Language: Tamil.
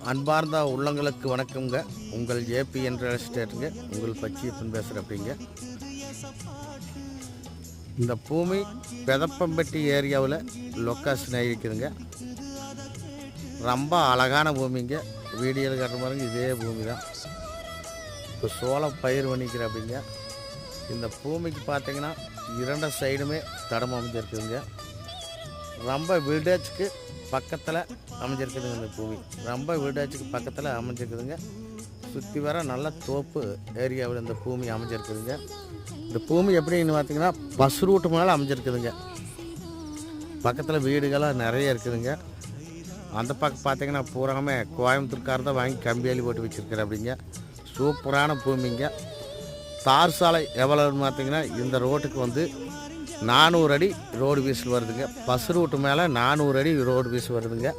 அன்பார்ந்த உள்ளங்களுக்கு வணக்கங்க. உங்கள் ஏபி என்ற எஸ்டேட்டுங்க. உங்கள் பச்சியப்பன் பேசுகிற அப்படிங்க. இந்த பூமி பெதப்பம்பட்டி ஏரியாவில் லொக்கேஷன் ஆகிருக்குதுங்க. ரொம்ப அழகான பூமிங்க. வீடியோவில் காட்டுற பாருங்க, இதே பூமி தான். இப்போ சோளம் பயிர் பண்ணிக்கிற அப்படிங்க. இந்த பூமிக்கு பார்த்தீங்கன்னா 2 சைடுமே தடம் அமைஞ்சிருக்குதுங்க. ரொம்ப வில்லேஜுக்கு பக்கத்தில் அமைஞ்சிருக்குதுங்க. இந்த பூமி ரொம்ப வில்லேஜுக்கு பக்கத்தில் அமைஞ்சிருக்குதுங்க. சுற்றி வர நல்ல தோப்பு ஏரியாவில் இந்த பூமி அமைஞ்சிருக்குதுங்க. இந்த பூமி எப்படின்னு பார்த்தீங்கன்னா பஸ் ரூட்டு மேலே அமைஞ்சிருக்குதுங்க. பக்கத்தில் வீடுகள்லாம் நிறைய இருக்குதுங்க. அந்த பக்கம் பார்த்தீங்கன்னா பூராமே கோயம்புத்தூர்கார தான் வாங்கி கம்பியாளி போட்டு வச்சுருக்கிற அப்படிங்க. சூப்பரான பூமிங்க. தார் சாலை எவ்வளோன்னு பார்த்தீங்கன்னா இந்த ரோட்டுக்கு வந்து 400 அடி ரோடு வீஸ் வருதுங்க. பஸ் ரூட்டு மேலே 400 அடி ரோடு வீஸ் வருதுங்க.